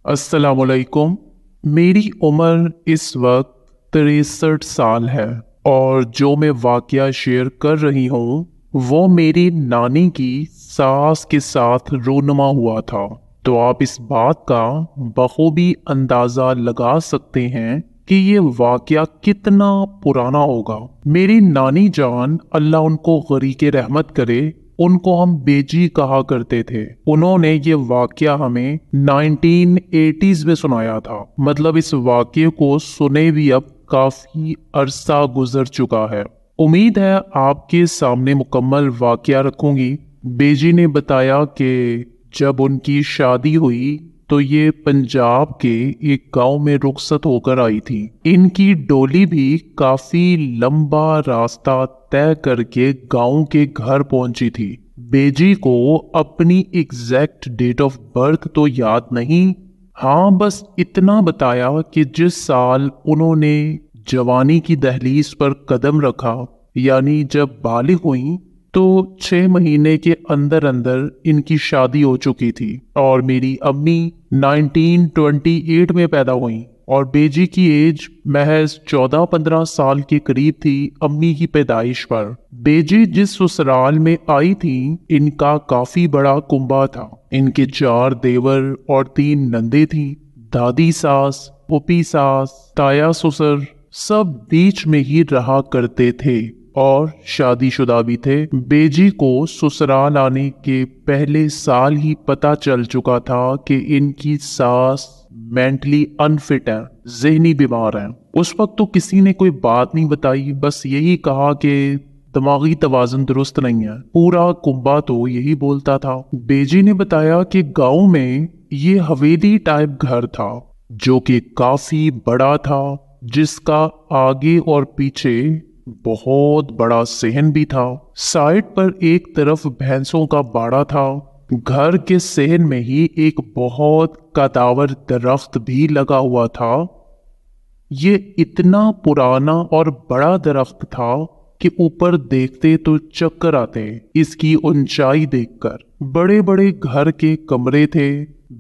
अस्सलामुअलैकुम। मेरी उम्र इस वक्त 63 साल है और जो मैं वाकया शेयर कर रही हूँ वो मेरी नानी की सास के साथ रूनुमा हुआ था। तो आप इस बात का बखूबी अंदाजा लगा सकते हैं कि ये वाकया कितना पुराना होगा। मेरी नानी जान, अल्लाह उनको गरीके रहमत करे, उनको हम बेजी कहा करते थे। उन्होंने ये वाकया हमें 1980s में सुनाया था। मतलब इस वाकये को सुने भी अब काफी अरसा गुजर चुका है। उम्मीद है आपके सामने मुकम्मल वाकया रखूंगी। बेजी ने बताया कि जब उनकी शादी हुई तो ये पंजाब के एक गांव में रुखसत होकर आई थी। इनकी डोली भी काफी लंबा रास्ता तय करके गांव के घर पहुंची थी। बेजी को अपनी एग्जैक्ट डेट ऑफ बर्थ तो याद नहीं, हाँ बस इतना बताया कि जिस साल उन्होंने जवानी की दहलीज पर कदम रखा, यानी जब बालिग हुई, तो 6 महीने के अंदर अंदर इनकी शादी हो चुकी थी। और मेरी अम्मी 1928 में पैदा हुई और बेजी की एज महज 14-15 साल के करीब थी अम्मी की पैदाइश पर। बेजी जिस ससुराल में आई थी, इनका काफी बड़ा कुंबा था। इनके 4 देवर और 3 नंदे थी। दादी सास, पुपी सास, ताया ससुर सब बीच में ही रहा करते थे और शादीशुदा भी थे। बेजी को ससुराल आने के पहले साल ही पता चल चुका था कि इनकी सास मेंटली अनफिट है, ज़हनी बीमार है। उस वक्त तो किसी ने कोई बात नहीं बताई, बस यही कहा कि दिमागी तवाज़ुन दुरुस्त नहीं है। पूरा कुंबा तो यही बोलता था। बेजी ने बताया कि गांव में ये हवेली टाइप घर था जो कि काफी बड़ा था, जिसका आगे और पीछे बहुत बड़ा सहन भी था। साइड पर एक तरफ भैंसों का बाड़ा था। घर के सहन में ही एक बहुत कदावर दरख्त भी लगा हुआ था। ये इतना पुराना और बड़ा दरख्त था कि ऊपर देखते तो चक्कर आते इसकी ऊंचाई देखकर। बड़े बड़े घर के कमरे थे,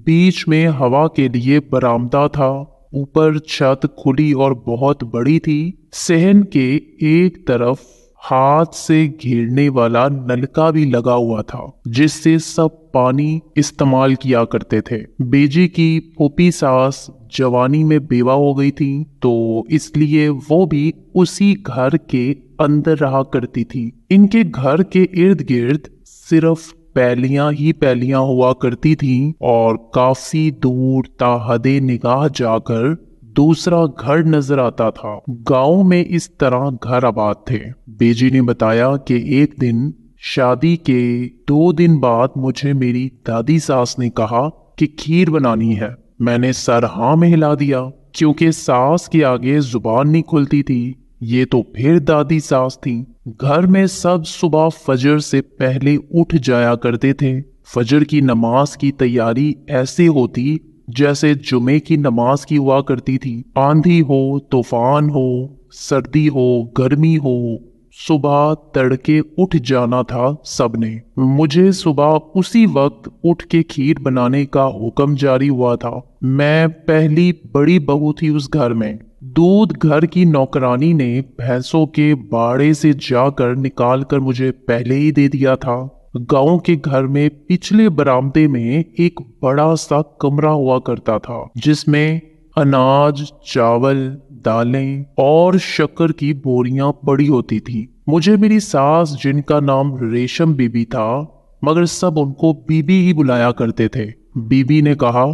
बीच में हवा के लिए बरामदा था। ऊपर छत खुली और बहुत बड़ी थी। सहन के एक तरफ हाथ से घेरने वाला नलका भी लगा हुआ था, जिससे सब पानी इस्तेमाल किया करते थे। बेजी की फूफी सास जवानी में बेवा हो गई थी, तो इसलिए वो भी उसी घर के अंदर रहा करती थी। इनके घर के इर्द गिर्द सिर्फ पैलियां ही पैलियां हुआ करती थीं और काफी दूर ताहदे निगाह जाकर दूसरा घर नजर आता था। गांव में इस तरह घर आबाद थे। बेजी ने बताया कि एक दिन शादी के 2 दिन बाद मुझे मेरी दादी सास ने कहा कि खीर बनानी है। मैंने सर हाँ में हिला दिया, क्योंकि सास के आगे जुबान नहीं खुलती थी। ये तो फिर दादी सास थी। घर में सब सुबह फजर से पहले उठ जाया करते थे। फजर की नमाज की तैयारी ऐसे होती जैसे जुमे की नमाज की हुआ करती थी। आंधी हो, तूफान हो, सर्दी हो, गर्मी हो, सुबह तड़के उठ जाना था सबने। मुझे सुबह उसी वक्त उठ के खीर बनाने का हुक्म जारी हुआ था। मैं पहली बड़ी बहू थी उस घर में। दूध घर की नौकरानी ने भैंसों के बाड़े से जाकर निकाल कर मुझे पहले ही दे दिया था। गांव के घर में पिछले बरामदे में एक बड़ा सा कमरा हुआ करता था, जिसमें अनाज, चावल, दालें और शक्कर की बोरियां पड़ी होती थी। मुझे मेरी सास, जिनका नाम रेशम बीबी था, मगर सब उनको बीबी ही बुलाया करते थे, बीबी ने कहा,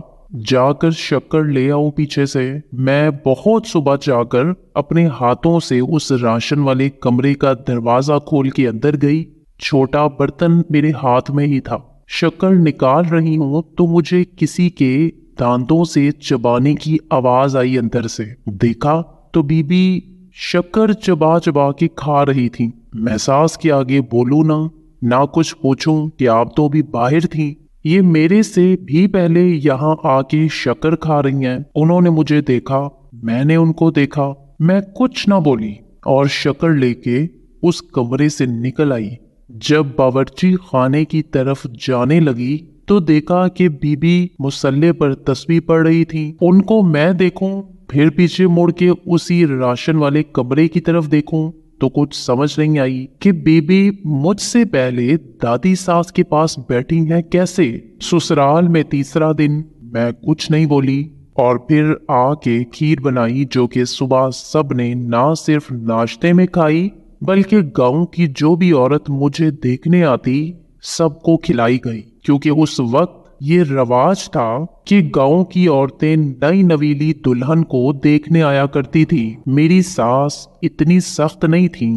जाकर शक्कर ले आओ पीछे से। मैं बहुत सुबह जाकर अपने हाथों से उस राशन वाले कमरे का दरवाजा खोल के अंदर गई। छोटा बर्तन मेरे हाथ में ही था। शक्कर निकाल रही हूं तो मुझे किसी के दांतों से चबाने की आवाज आई अंदर से। देखा तो बीबी शक्कर चबा चबा के खा रही थी। मैं सास के आगे बोलूं ना कुछ पूछूं कि आप तो अभी बाहर थी। ये मेरे से भी पहले यहाँ आके शक्कर खा रही हैं। उन्होंने मुझे देखा, मैंने उनको देखा। मैं कुछ ना बोली और शक्कर लेके उस कमरे से निकल आई। जब बावर्ची खाने की तरफ जाने लगी तो देखा कि बीबी मुसल्ले पर तस्बीह पढ़ रही थी। उनको मैं देखूं, फिर पीछे मुड़ के उसी राशन वाले कमरे की तरफ देखूं तो कुछ समझ नहीं आई कि बीबी मुझसे पहले दादी सास के पास बैठी है कैसे। ससुराल में तीसरा दिन मैं कुछ नहीं बोली और फिर आके खीर बनाई, जो कि सुबह सब ने ना सिर्फ नाश्ते में खाई बल्कि गांव की जो भी औरत मुझे देखने आती सबको खिलाई गई, क्योंकि उस वक्त ये रवाज था कि गांव की औरतें नई नवीली दुल्हन को देखने आया करती थी। मेरी सास इतनी सख्त नहीं थी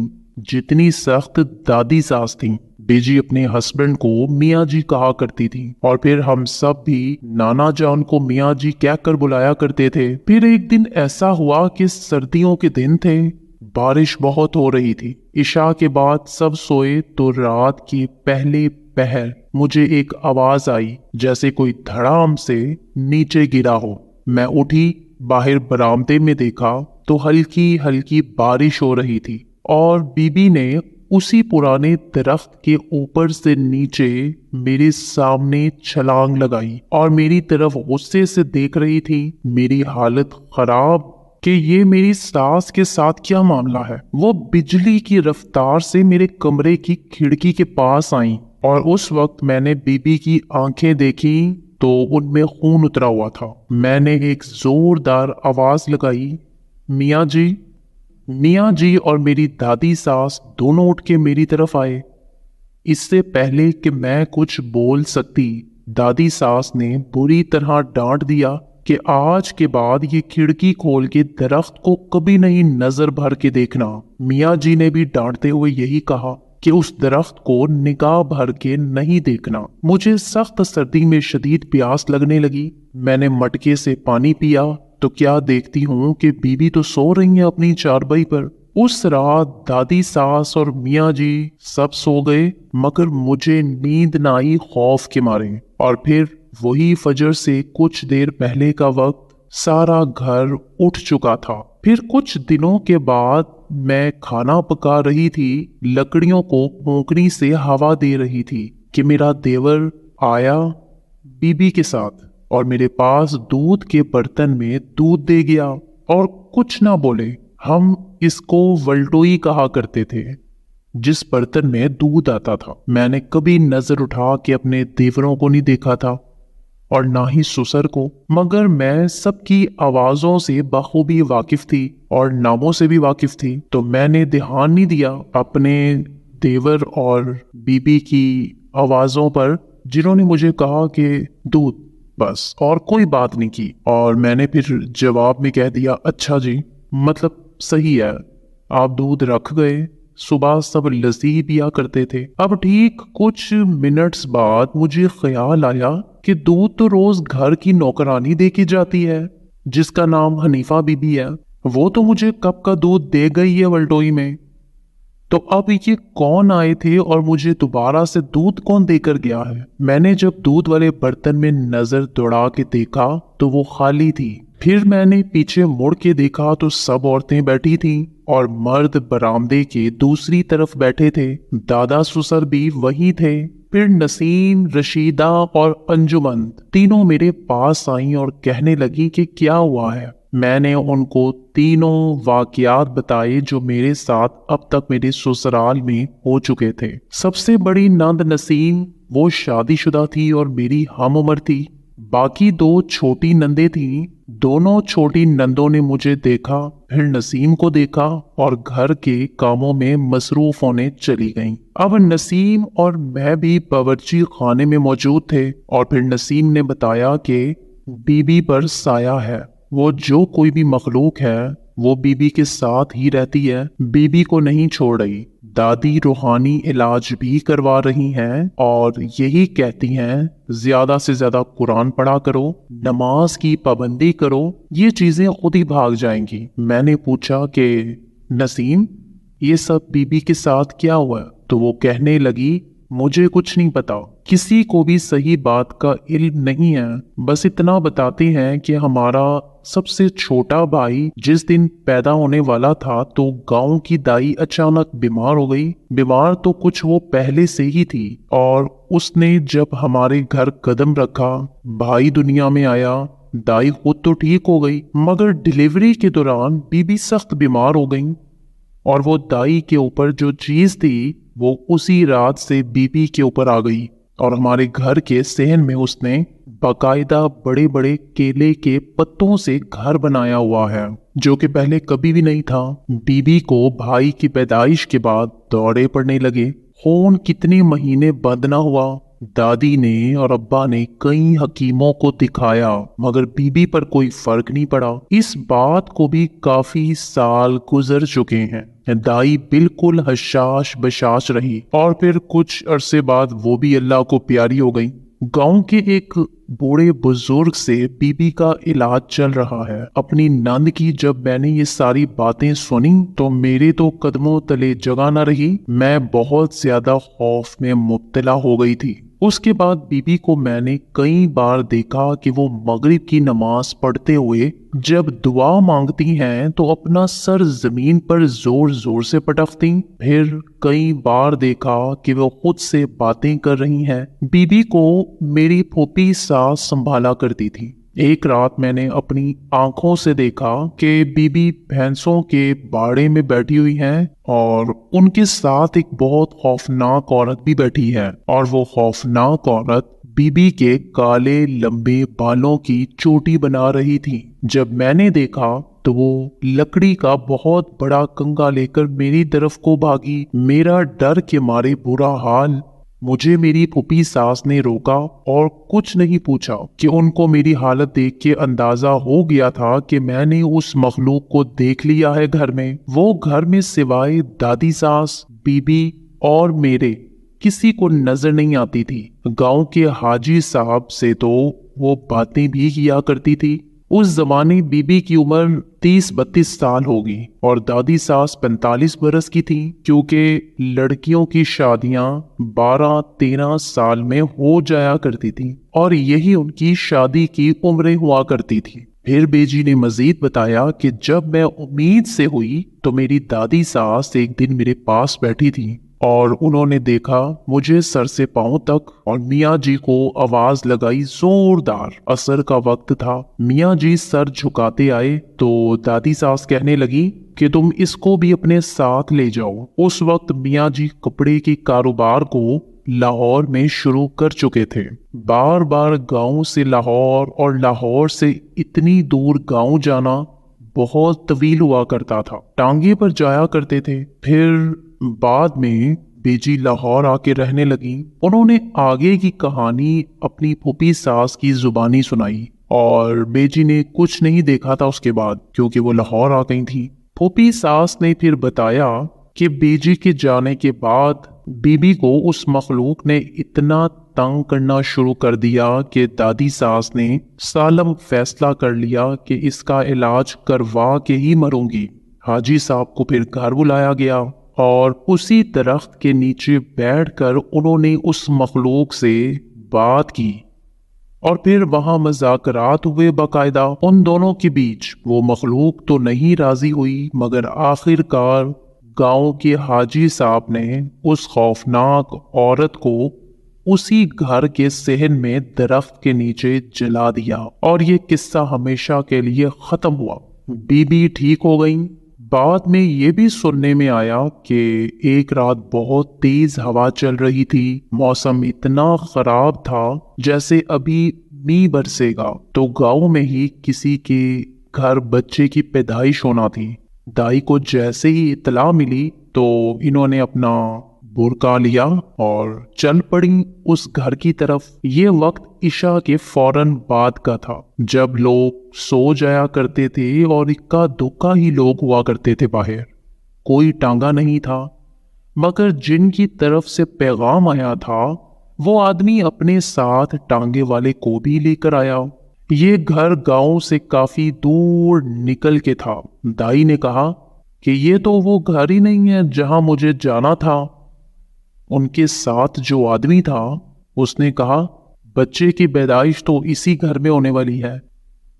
जितनी सख्त दादी सास थी। बेजी अपने हस्बैंड को मियाँ जी कहा करती थी और फिर हम सब भी नाना जान को मियाँ जी कहकर बुलाया करते थे। फिर एक दिन ऐसा हुआ कि सर्दियों के दिन थे, बारिश बहुत हो रही थी। इशा के बाद सब सोए तो रात के पहले पहर मुझे एक आवाज आई जैसे कोई धड़ाम से नीचे गिरा हो। मैं उठी, बाहर बरामदे में देखा तो हल्की हल्की बारिश हो रही थी और बीबी ने उसी पुराने दरख्त के ऊपर से नीचे मेरे सामने छलांग लगाई और मेरी तरफ गुस्से से देख रही थी। मेरी हालत खराब कि ये मेरी सास के साथ क्या मामला है। वो बिजली की रफ्तार से मेरे कमरे की खिड़की के पास आई और उस वक्त मैंने बीबी की आंखें देखी तो उनमें खून उतरा हुआ था। मैंने एक जोरदार आवाज लगाई, मियाँ जी। मियाँ जी और मेरी दादी सास दोनों उठ के मेरी तरफ आए। इससे पहले कि मैं कुछ बोल सकती, दादी सास ने बुरी तरह डांट दिया कि आज के बाद ये खिड़की खोल के दरख्त को कभी नहीं नजर भर के देखना। मियाँ जी ने भी डांटते हुए यही कहा कि उस दरख्त को निगाह भर के नहीं देखना। मुझे सख्त सर्दी में शदीद प्यास लगने लगी। मैंने मटके से पानी पिया तो क्या देखती हूँ कि बीबी तो सो रही है अपनी चारपाई पर। उस रात दादी सास और मियाँ जी सब सो गए, मगर मुझे नींद ना आई खौफ के मारे। और फिर वही फजर से कुछ देर पहले का वक्त, सारा घर उठ चुका था। फिर कुछ दिनों के बाद मैं खाना पका रही थी, लकड़ियों को पोंकनी से हवा दे रही थी कि मेरा देवर आया बीबी के साथ और मेरे पास दूध के बर्तन में दूध दे गया और कुछ ना बोले। हम इसको वल्टोई कहा करते थे, जिस बर्तन में दूध आता था। मैंने कभी नजर उठा के अपने देवरों को नहीं देखा था और ना ही ससुर को, मगर मैं सबकी आवाजों से बखूबी वाकिफ थी और नामों से भी वाकिफ थी। तो मैंने ध्यान नहीं दिया अपने देवर और बीबी की आवाजों पर, जिन्होंने मुझे कहा कि दूध, बस, और कोई बात नहीं की। और मैंने फिर जवाब में कह दिया, अच्छा जी, मतलब सही है, आप दूध रख गए। सुबह सब लस्सी पिया करते थे। अब ठीक कुछ मिनट्स बाद मुझे ख्याल आया कि दूध तो रोज घर की नौकरानी दे के जाती है, जिसका नाम हनीफा बीबी है। वो तो मुझे कब का दूध दे गई है वल्टोई में। तो अब ये कौन आए थे और मुझे दोबारा से दूध कौन देकर गया है। मैंने जब दूध वाले बर्तन में नजर दौड़ा के देखा तो वो खाली थी। फिर मैंने पीछे मुड़ के देखा तो सब औरतें बैठी थीं और मर्द बरामदे के दूसरी तरफ बैठे थे। दादा ससुर भी वही थे। फिर नसीम, रशीदा और अंजुमन तीनों मेरे पास आई और कहने लगी कि क्या हुआ है। मैंने उनको तीनों वाकयात बताए जो मेरे साथ अब तक मेरे ससुराल में हो चुके थे। सबसे बड़ी नंद नसीम, वो शादीशुदा थी और मेरी हम उम्र थी। बाकी दो छोटी नंदे थीं। दोनों छोटी नंदों ने मुझे देखा, फिर नसीम को देखा और घर के कामों में मसरूफ होने चली गईं। अब नसीम और मैं भी बावर्ची खाने में मौजूद थे और फिर नसीम ने बताया कि बीबी पर साया है। वो जो कोई भी मखलूक है वो बीबी के साथ ही रहती है, बीबी को नहीं छोड़ रही। दादी रूहानी इलाज भी करवा रही हैं और यही कहती हैं ज्यादा से ज्यादा कुरान पढ़ा करो, नमाज की पाबंदी करो, ये चीजें खुद ही भाग जाएंगी। मैंने पूछा कि नसीम, ये सब बीबी के साथ क्या हुआ? तो वो कहने लगी, मुझे कुछ नहीं पता, किसी को भी सही बात का इल्म नहीं है। बस इतना बताते हैं कि हमारा सबसे छोटा भाई जिस दिन पैदा होने वाला था तो गांव की दाई अचानक बीमार हो गई। बीमार तो कुछ वो पहले से ही थी, और उसने जब हमारे घर कदम रखा, भाई दुनिया में आया। दाई खुद तो ठीक हो गई, मगर डिलीवरी के दौरान बीबी सख्त बीमार हो गई, और वो दाई के ऊपर जो चीज थी वो उसी रात से बीबी के ऊपर आ गई। और हमारे घर के सहन में उसने बाकायदा बड़े बड़े केले के पत्तों से घर बनाया हुआ है, जो कि पहले कभी भी नहीं था। बीबी को भाई की पैदाइश के बाद दौरे पड़ने लगे। खून कितने महीने बंद ना हुआ। दादी ने और अब्बा ने कई हकीमों को दिखाया, मगर बीबी पर कोई फर्क नहीं पड़ा। इस बात को भी काफी साल गुजर चुके हैं। दाई बिल्कुल हशाश बशाश रही, और फिर कुछ अरसे बाद वो भी अल्लाह को प्यारी हो गई। गांव के एक बूढ़े बुजुर्ग से बीबी का इलाज चल रहा है। अपनी नंद की जब मैंने ये सारी बातें सुनी तो मेरे तो कदमों तले जगह न रही। मैं बहुत ज्यादा खौफ में मुब्तला हो गई थी। उसके बाद बीबी को मैंने कई बार देखा कि वो मगरिब की नमाज पढ़ते हुए जब दुआ मांगती हैं तो अपना सर जमीन पर जोर जोर से पटकती। फिर कई बार देखा कि वो खुद से बातें कर रही हैं। बीबी को मेरी फूफी सास संभाला करती थी। एक रात मैंने अपनी आंखों से देखा कि बीबी भैंसों के बाड़े में बैठी हुई हैं, और उनके साथ एक बहुत खौफनाक औरत भी बैठी है, और वो खौफनाक औरत बीबी के काले लंबे बालों की चोटी बना रही थी। जब मैंने देखा तो वो लकड़ी का बहुत बड़ा कंगा लेकर मेरी तरफ को भागी। मेरा डर के मारे बुरा हाल। मुझे मेरी फूफी सास ने रोका और कुछ नहीं पूछा कि उनको मेरी हालत देख के अंदाजा हो गया था कि मैंने उस मखलूक को देख लिया है घर में। वो घर में सिवाय दादी सास, बीबी और मेरे किसी को नजर नहीं आती थी। गांव के हाजी साहब से तो वो बातें भी किया करती थी। उस जमाने बीबी की उम्र 30-32 साल होगी और दादी सास 45 बरस की थी, क्योंकि लड़कियों की शादियां 12-13 साल में हो जाया करती थी और यही उनकी शादी की उम्रें हुआ करती थी। फिर बेजी ने मजीद बताया कि जब मैं उम्मीद से हुई तो मेरी दादी सास एक दिन मेरे पास बैठी थी और उन्होंने देखा मुझे सर से पांव तक, और मियाँ जी को आवाज लगाई जोरदार। असर का वक्त था। मियाँ जी सर झुकाते आए तो दादी सास कहने लगी कि तुम इसको भी अपने साथ ले जाओ। उस वक्त मियाँ जी कपड़े के कारोबार को लाहौर में शुरू कर चुके थे। बार बार गांव से लाहौर और लाहौर से इतनी दूर गांव जाना बहुत तवील हुआ करता था। टांगे पर जाया करते थे। फिर बाद में बेजी लाहौर आके रहने लगी। उन्होंने आगे की कहानी अपनी फूफी सास की जुबानी सुनाई, और बेजी ने कुछ नहीं देखा था उसके बाद, क्योंकि वो लाहौर आ गई थी। फूफी सास ने फिर बताया कि बेजी के जाने के बाद बीबी को उस मखलूक ने इतना तंग करना शुरू कर दिया कि दादी सास ने सालम फैसला कर लिया कि इसका इलाज करवा के ही मरूंगी। हाजी साहब को फिर घर बुलाया गया और उसी दरख्त के नीचे बैठकर उन्होंने उस मखलूक से बात की, और फिर वहां मज़ाकरात हुए बाकायदा उन दोनों के बीच। वो मखलूक तो नहीं राजी हुई, मगर आखिरकार गांव के हाजी साहब ने उस खौफनाक औरत को उसी घर के सहन में दरख्त के नीचे जला दिया, और ये किस्सा हमेशा के लिए खत्म हुआ। बीबी ठीक हो गई। बाद में ये भी सुनने में आया कि एक रात बहुत तेज हवा चल रही थी। मौसम इतना खराब था जैसे अभी मींह बरसेगा। तो गांव में ही किसी के घर बच्चे की पैदाइश होना थी। दाई को जैसे ही इतला मिली तो इन्होंने अपना बुरका लिया और चल पड़ी उस घर की तरफ। ये वक्त इशा के फौरन बाद का था, जब लोग सो जाया करते थे और इक्का दुक्का ही लोग हुआ करते थे बाहर। कोई टांगा नहीं था, मगर जिनकी तरफ से पैगाम आया था वो आदमी अपने साथ टांगे वाले को भी लेकर आया। ये घर गांव से काफी दूर निकल के था। दाई ने कहा कि ये तो वो घर ही नहीं है जहां मुझे जाना था। उनके साथ जो आदमी था اس نے کہا بچے کی پیدائش تو اسی گھر میں ہونے والی ہے۔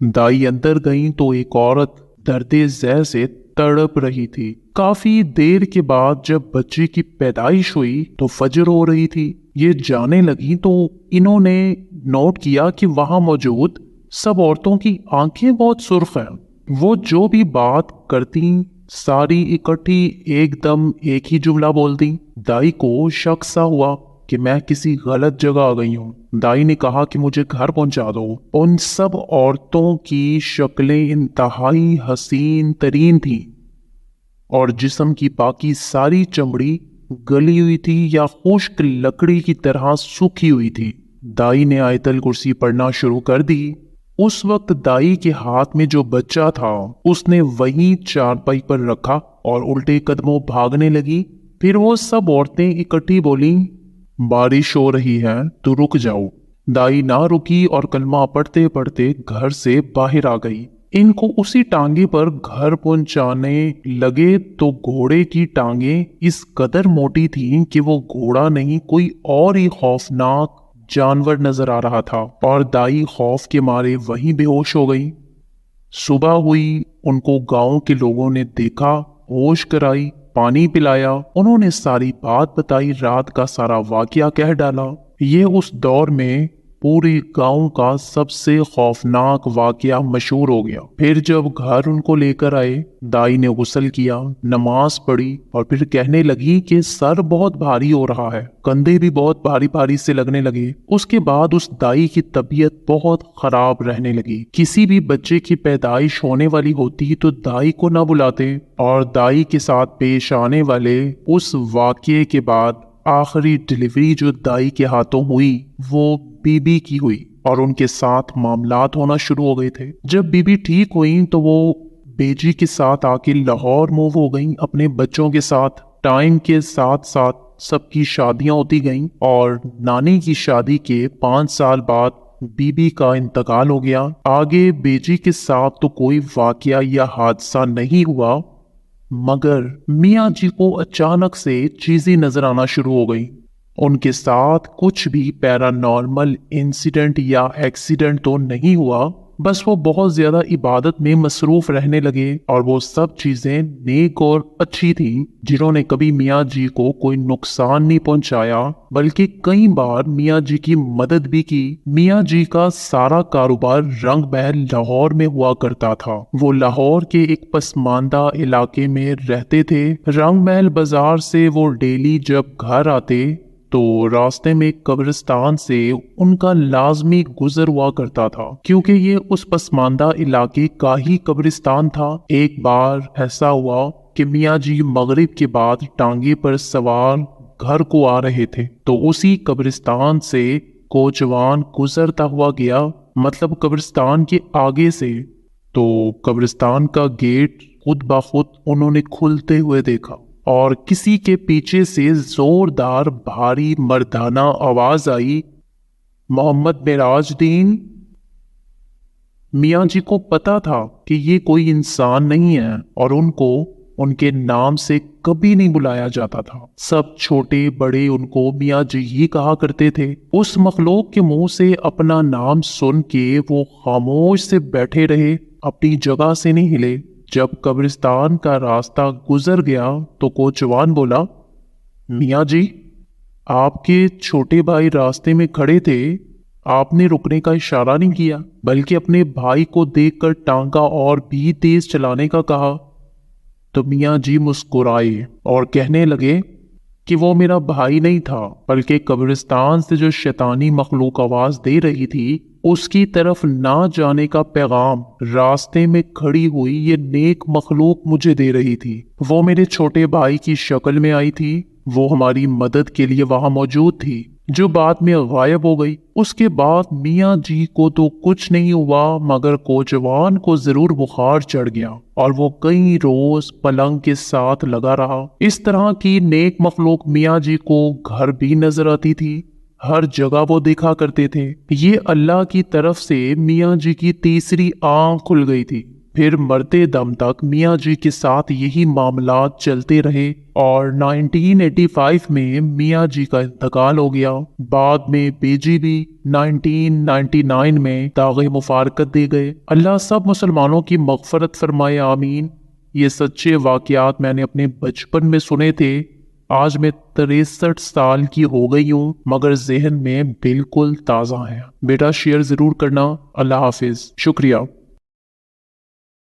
دائی اندر گئیں تو ایک عورت درد ذہ سے تڑپ رہی تھی۔ کافی دیر کے بعد جب بچے کی پیدائش ہوئی تو فجر ہو رہی تھی۔ یہ جانے لگی تو انہوں نے نوٹ کیا کہ وہاں موجود سب عورتوں کی آنکھیں بہت سرخ ہیں۔ وہ جو بھی بات کرتی ساری اکٹھی ایک دم ایک ہی جملہ بولتی۔ دائی کو شک سا ہوا کہ میں کسی غلط جگہ آ گئی ہوں۔ دائی نے کہا کہ مجھے گھر پہنچا دو۔ ان سب عورتوں کی شکلیں انتہائی حسین ترین تھیں اور جسم کی باقی ساری چمڑی گلی ہوئی تھی یا خشک لکڑی کی طرح سوکھی ہوئی تھی۔ دائی نے آیت الکرسی پڑھنا شروع کر دی۔ اس وقت دائی کے ہاتھ میں جو بچہ تھا اس نے وہیں چارپائی پر رکھا اور الٹے قدموں بھاگنے لگی۔ پھر وہ سب عورتیں اکٹھی بولیں بارش ہو رہی ہے تو رک جاؤ۔ دائی نہ رکی اور کلمہ پڑھتے پڑھتے گھر سے باہر آ گئی۔ ان کو اسی ٹانگے پر گھر پہنچانے لگے تو گھوڑے کی ٹانگیں اس قدر موٹی تھیں کہ وہ گھوڑا نہیں کوئی اور ہی خوفناک جانور نظر آ رہا تھا، اور دائی خوف کے مارے وہیں بے ہوش ہو گئی۔ صبح ہوئی، ان کو گاؤں کے لوگوں نے دیکھا، ہوش کرائی، پانی پلایا، انہوں نے ساری بات بتائی، رات کا سارا واقعہ کہہ ڈالا۔ یہ اس دور میں پوری گاؤں کا سب سے خوفناک واقعہ مشہور ہو گیا۔ پھر جب گھر ان کو لے کر آئے، دائی نے غسل کیا، نماز پڑھی اور پھر کہنے لگی کہ سر بہت بھاری ہو رہا ہے، کندھے بھی بہت بھاری بھاری سے لگنے لگے۔ اس کے بعد اس دائی کی طبیعت بہت خراب رہنے لگی۔ کسی بھی بچے کی پیدائش ہونے والی ہوتی تو دائی کو نہ بلاتے، اور دائی کے ساتھ پیش آنے والے اس واقعے کے بعد آخری ڈیلیوری جو دائی کے ہاتھوں ہوئی وہ بی بی کی ہوئی، اور ان کے ساتھ معاملات ہونا شروع ہو گئے تھے۔ جب بی بی ٹھیک ہوئیں تو وہ بیجی کے ساتھ آ کے لاہور موو ہو گئیں اپنے بچوں کے ساتھ۔ ٹائم کے ساتھ ساتھ سب کی شادیاں ہوتی گئیں، اور نانی کی شادی کے 5 سال بعد بی بی کا انتقال ہو گیا۔ آگے بیجی کے ساتھ تو کوئی واقعہ یا حادثہ نہیں ہوا، مگر میاں جی کو اچانک سے چیزیں نظر آنا شروع ہو گئی۔ ان کے ساتھ کچھ بھی پیرانارمل انسیڈنٹ یا ایکسیڈنٹ تو نہیں ہوا، بس وہ بہت زیادہ عبادت میں مصروف رہنے لگے، اور وہ سب چیزیں نیک اور اچھی تھیں جنہوں نے کبھی میاں جی کو کوئی نقصان نہیں پہنچایا، بلکہ کئی بار میاں جی کی مدد بھی کی۔ میاں جی کا سارا کاروبار رنگ محل لاہور میں ہوا کرتا تھا۔ وہ لاہور کے ایک پسماندہ علاقے میں رہتے تھے۔ رنگ محل بازار سے وہ ڈیلی جب گھر آتے تو راستے میں قبرستان سے ان کا لازمی گزر ہوا کرتا تھا، کیونکہ یہ اس پسماندہ علاقے کا ہی قبرستان تھا۔ ایک بار ایسا ہوا کہ میاں جی مغرب کے بعد ٹانگے پر سوار گھر کو آ رہے تھے تو اسی قبرستان سے کوچوان گزرتا ہوا گیا، مطلب قبرستان کے آگے سے، تو قبرستان کا گیٹ خود بخود انہوں نے کھلتے ہوئے دیکھا، اور کسی کے پیچھے سے زوردار بھاری مردانہ آواز آئی، محمد معراج دین۔ میاں جی کو پتا تھا کہ یہ کوئی انسان نہیں ہے، اور ان کو ان کے نام سے کبھی نہیں بلایا جاتا تھا۔ سب چھوٹے بڑے ان کو میاں جی ہی کہا کرتے تھے۔ اس مخلوق کے منہ سے اپنا نام سن کے وہ خاموش سے بیٹھے رہے، اپنی جگہ سے نہیں ہلے۔ جب قبرستان کا راستہ گزر گیا تو کوچوان بولا، میاں جی، آپ کے چھوٹے بھائی راستے میں کھڑے تھے، آپ نے رکنے کا اشارہ نہیں کیا، بلکہ اپنے بھائی کو دیکھ کر ٹانگا اور بھی تیز چلانے کا کہا۔ تو میاں جی مسکرائے اور کہنے لگے کہ وہ میرا بھائی نہیں تھا، بلکہ قبرستان سے جو شیطانی مخلوق آواز دے رہی تھی اس کی طرف نہ جانے کا پیغام راستے میں کھڑی ہوئی یہ نیک مخلوق مجھے دے رہی تھی۔ وہ میرے چھوٹے بھائی کی شکل میں آئی تھی، وہ ہماری مدد کے لیے وہاں موجود تھی، جو بعد میں غائب ہو گئی۔ اس کے بعد میاں جی کو تو کچھ نہیں ہوا، مگر کوچوان کو ضرور بخار چڑھ گیا، اور وہ کئی روز پلنگ کے ساتھ لگا رہا۔ اس طرح کی نیک مخلوق میاں جی کو گھر بھی نظر آتی تھی، ہر جگہ وہ دیکھا کرتے تھے۔ یہ اللہ کی طرف سے میاں جی کی تیسری آنکھ کھل گئی تھی۔ پھر مرتے دم تک میاں جی کے ساتھ یہی معاملات چلتے رہے اور 1985 میں میاں جی کا انتقال ہو گیا۔ بعد میں بی جی بھی 1999 میں داغ مفارقت دے گئے۔ اللہ سب مسلمانوں کی مغفرت فرمائے، آمین۔ یہ سچے واقعات میں نے اپنے بچپن میں سنے تھے۔ آج میں 63 سال کی ہو گئی ہوں مگر ذہن میں بالکل تازہ ہے۔ بیٹا شیئر ضرور کرنا۔ اللہ حافظ، شکریہ۔